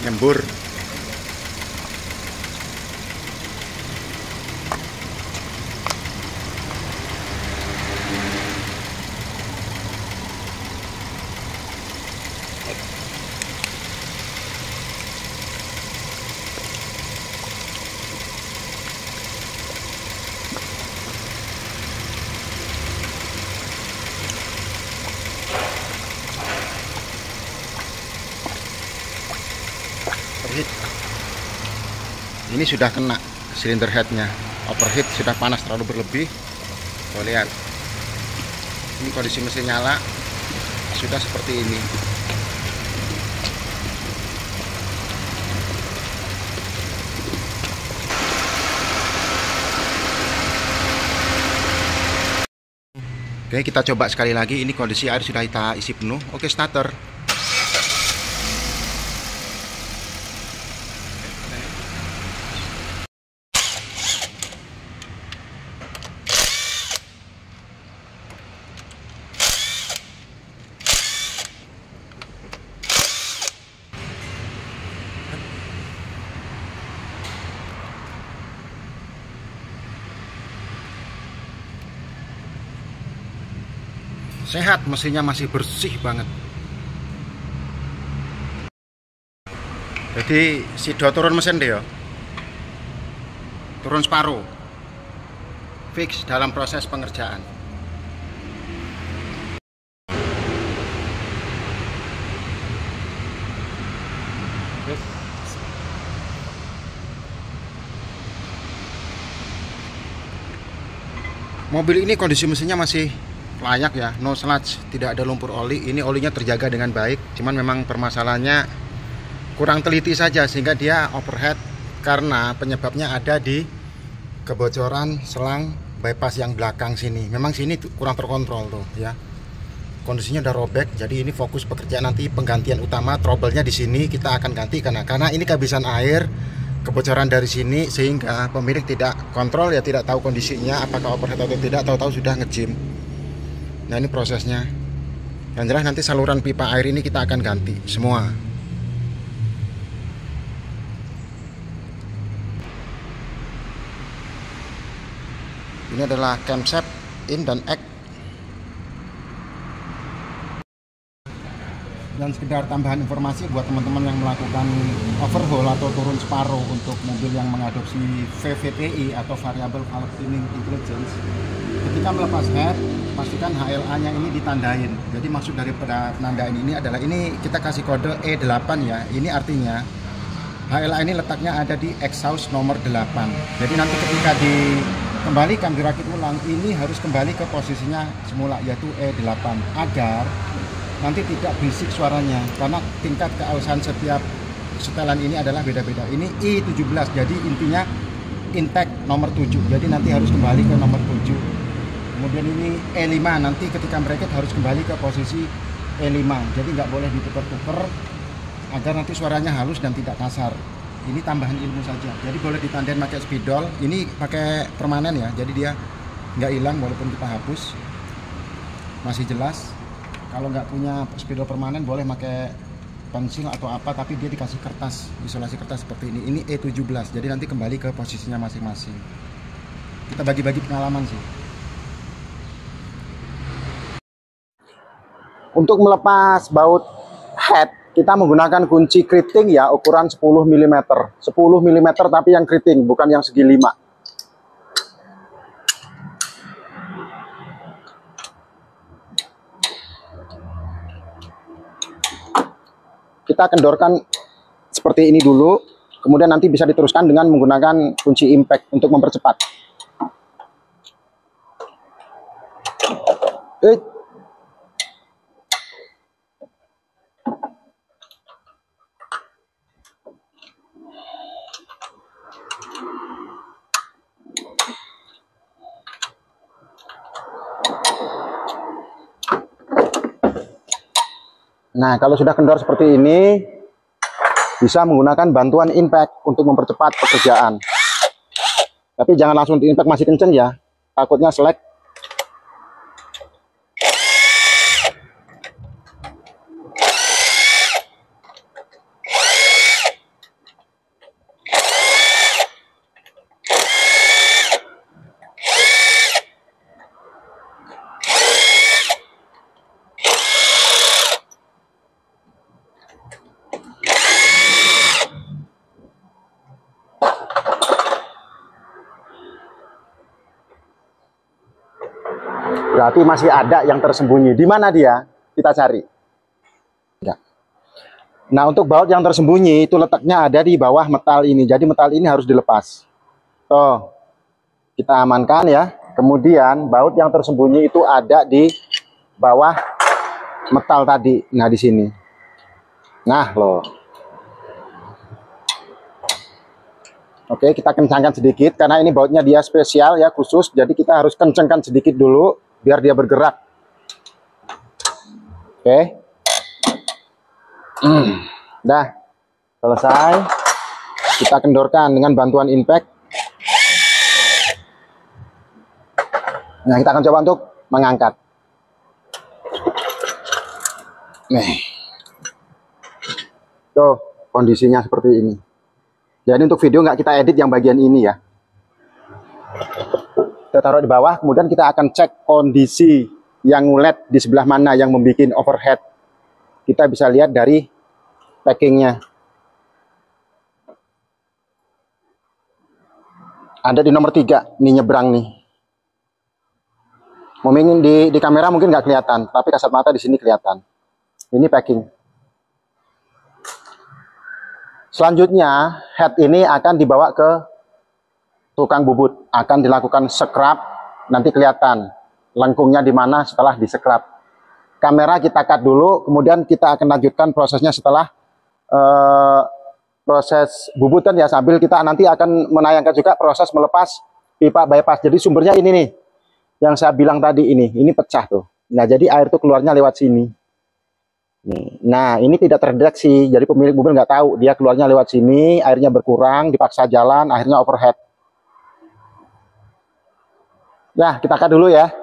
nyembur. Ini sudah kena silinder headnya, overheat, sudah panas terlalu berlebih. Tuh lihat, ini kondisi mesin nyala sudah seperti ini. Oke, kita coba sekali lagi. Ini kondisi air sudah kita isi penuh. Oke, starter. Sehat, mesinnya masih bersih banget. Jadi Sido turun mesin deh ya, turun separuh, fix dalam proses pengerjaan. Mobil ini kondisi mesinnya masih layak ya, no sludge, tidak ada lumpur oli. Ini olinya terjaga dengan baik, cuman memang permasalahannya kurang teliti saja sehingga dia overheat karena penyebabnya ada di kebocoran selang bypass yang belakang sini. Memang sini kurang terkontrol tuh ya, kondisinya udah robek. Jadi ini fokus pekerjaan nanti penggantian utama, trouble-nya di sini kita akan ganti karena ini kehabisan air, kebocoran dari sini sehingga pemilik tidak kontrol ya, tidak tahu kondisinya apakah overheat atau tidak, tahu-tahu sudah ngejim. Nah ini prosesnya. Yang jelas nanti saluran pipa air ini kita akan ganti semua. Ini adalah camshaft in dan X. Dan sekedar tambahan informasi buat teman-teman yang melakukan overhaul atau turun separuh untuk mobil yang mengadopsi VVTI atau Variable Valve Timing Intelligence, ketika melepas head pastikan HLA-nya ini ditandain. Jadi maksud daripada penandaan ini adalah, ini kita kasih kode E8 ya. Ini artinya HLA ini letaknya ada di exhaust nomor 8. Jadi nanti ketika dikembalikan, dirakit ulang, ini harus kembali ke posisinya semula yaitu E8 agar nanti tidak berisik suaranya, karena tingkat keausan setiap setelan ini adalah beda-beda. Ini I17, jadi intinya intake nomor 7, jadi nanti harus kembali ke nomor 7. Kemudian ini E5, nanti ketika merakit harus kembali ke posisi E5, jadi nggak boleh ditukar-tukar agar nanti suaranya halus dan tidak kasar. Ini tambahan ilmu saja, jadi boleh ditandain pakai spidol. Ini pakai permanen ya, jadi dia nggak hilang walaupun kita hapus, masih jelas. Kalau nggak punya spidol permanen boleh pakai pensil atau apa, tapi dia dikasih kertas, isolasi kertas seperti ini. Ini E17, jadi nanti kembali ke posisinya masing-masing. Kita bagi-bagi pengalaman sih. Untuk melepas baut head, kita menggunakan kunci keriting ya, ukuran 10 mm. 10 mm tapi yang keriting, bukan yang segi 5. Kita kendorkan seperti ini dulu, kemudian nanti bisa diteruskan dengan menggunakan kunci impact untuk mempercepat. Nah, kalau sudah kendor seperti ini, bisa menggunakan bantuan impact untuk mempercepat pekerjaan. Tapi jangan langsung di impact masih kenceng ya, takutnya selek. Berarti masih ada yang tersembunyi. Di mana dia? Kita cari. Ya. Nah, untuk baut yang tersembunyi itu letaknya ada di bawah metal ini. Jadi metal ini harus dilepas. Tuh, kita amankan ya. Kemudian baut yang tersembunyi itu ada di bawah metal tadi. Nah, di sini. Nah, loh. Oke, kita kencangkan sedikit karena ini bautnya dia spesial ya, khusus. Jadi kita harus kencangkan sedikit dulu biar dia bergerak. Oke. Dah. Selesai. Kita kendorkan dengan bantuan impact. Nah, kita akan coba untuk mengangkat. Nih. Tuh, kondisinya seperti ini. Jadi untuk video nggak kita edit yang bagian ini ya. Kita taruh di bawah, kemudian kita akan cek kondisi yang ngulet di sebelah mana yang membuat overhead. Kita bisa lihat dari packingnya. Ada di nomor 3, ini nyebrang nih. Mungkin di kamera mungkin nggak kelihatan, tapi kasat mata di sini kelihatan. Ini packing. Selanjutnya, head ini akan dibawa ke tukang bubut, akan dilakukan scrub, nanti kelihatan lengkungnya di mana setelah di-scrub. Kamera kita cut dulu, kemudian kita akan lanjutkan prosesnya setelah proses bubutan ya, sambil kita nanti akan menayangkan juga proses melepas pipa bypass. Jadi sumbernya ini nih, yang saya bilang tadi ini pecah tuh. Nah, jadi air tuh keluarnya lewat sini. Nah, ini tidak terdeteksi, jadi pemilik mobil nggak tahu dia keluarnya lewat sini, airnya berkurang, dipaksa jalan, akhirnya overhead. Ya, kita cut dulu ya.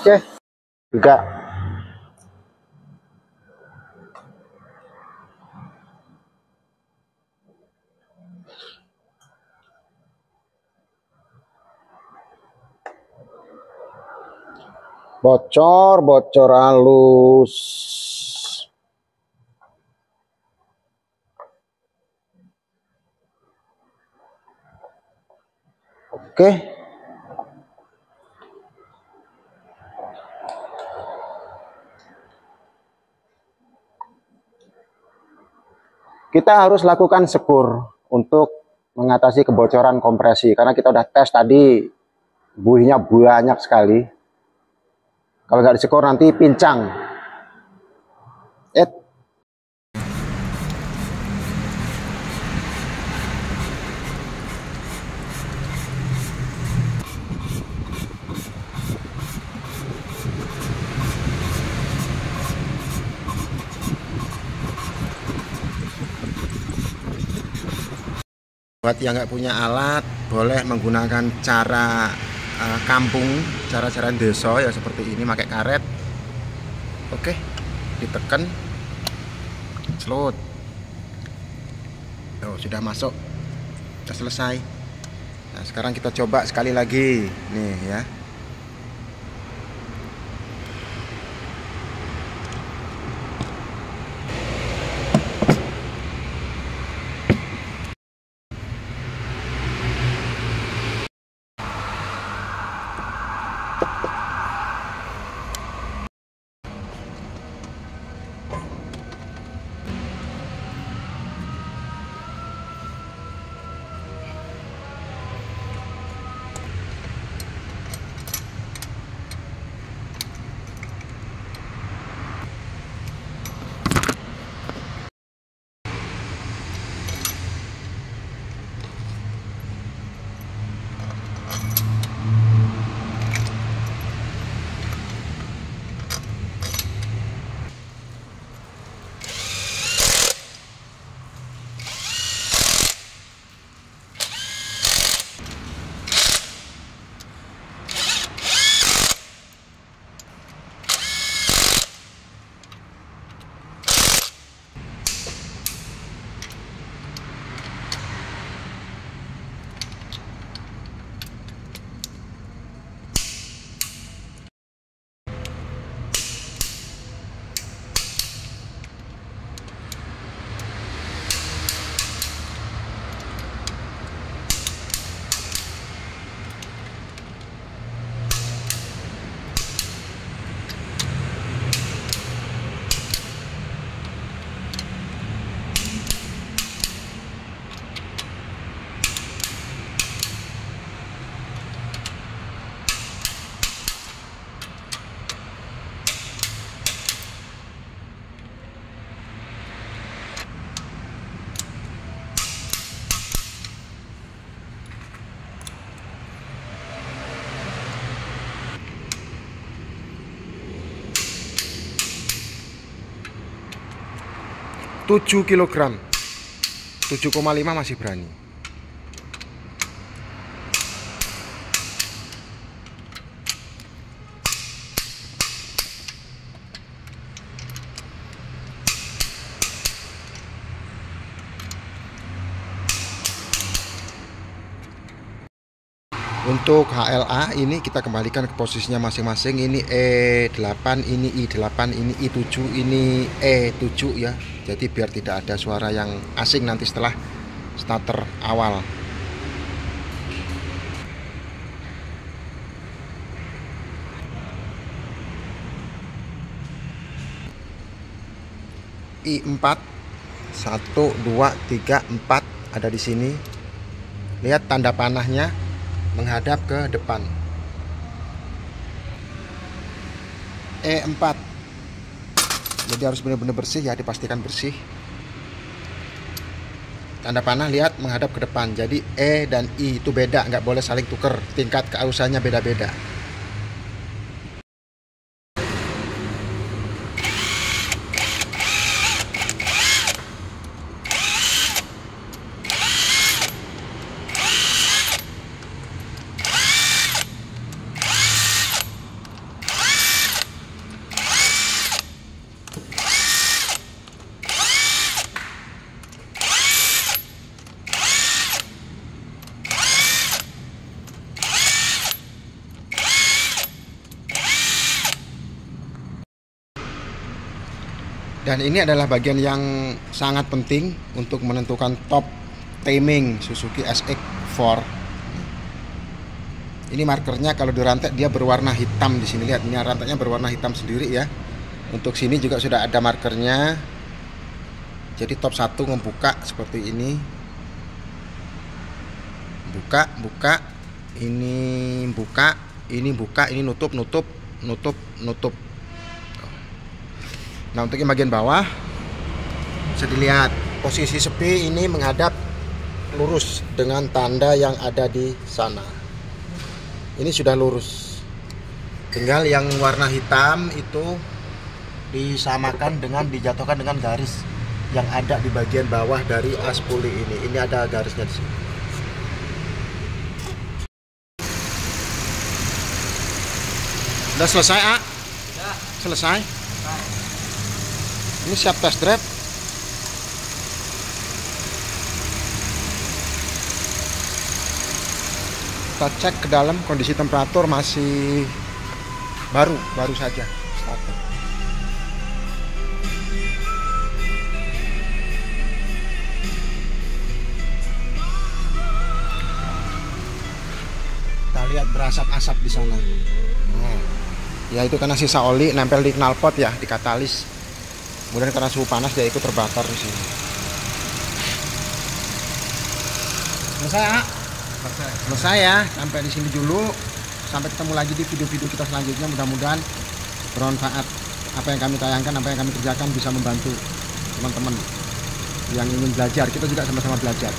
Oke, juga bocor halus. Oke. Kita harus lakukan sekur untuk mengatasi kebocoran kompresi, karena kita udah tes tadi buihnya banyak sekali. Kalau nggak disekur nanti pincang. Buat yang nggak punya alat, boleh menggunakan cara kampung, cara-cara desa ya seperti ini, pakai karet. Oke, ditekan, celut. Tuh, sudah masuk, sudah selesai. Nah, sekarang kita coba sekali lagi, nih ya. 7 kg. 7,5 masih berani. Untuk HLA ini kita kembalikan ke posisinya masing-masing. Ini E8, ini I8, ini I7, ini E7 ya. Jadi biar tidak ada suara yang asing nanti setelah starter awal. I4 1 2 3 4 ada di sini. Lihat tanda panahnya menghadap ke depan. E4. Jadi harus benar-benar bersih ya, dipastikan bersih. Tanda panah lihat menghadap ke depan. Jadi E dan I itu beda, nggak boleh saling tuker. Tingkat keausannya beda-beda. Dan ini adalah bagian yang sangat penting untuk menentukan top timing Suzuki SX4. Ini markernya kalau dirantai dia berwarna hitam di sini, lihat ini rantainya berwarna hitam sendiri ya. Untuk sini juga sudah ada markernya. Jadi top 1 membuka seperti ini. Buka, ini buka, ini nutup. Nah, untuk yang bagian bawah bisa dilihat posisi sepi ini menghadap lurus dengan tanda yang ada di sana. Ini sudah lurus. Tinggal yang warna hitam itu disamakan dengan dijatuhkan dengan garis yang ada di bagian bawah dari aspuli ini. Ini ada garisnya di sini. Udah selesai, A? Udah. Selesai? Ini siap test drive. Kita cek ke dalam, kondisi temperatur masih baru saja starter. Kita lihat berasap-asap di sana. Ya itu karena sisa oli nempel di knalpot ya, di katalis. Kemudian karena suhu panas dia ikut terbakar di sini. Selesai ya. Sampai di sini dulu. Sampai ketemu lagi di video-video kita selanjutnya. Mudah-mudahan bermanfaat. Apa yang kami tayangkan, apa yang kami kerjakan bisa membantu teman-teman yang ingin belajar. Kita juga sama-sama belajar.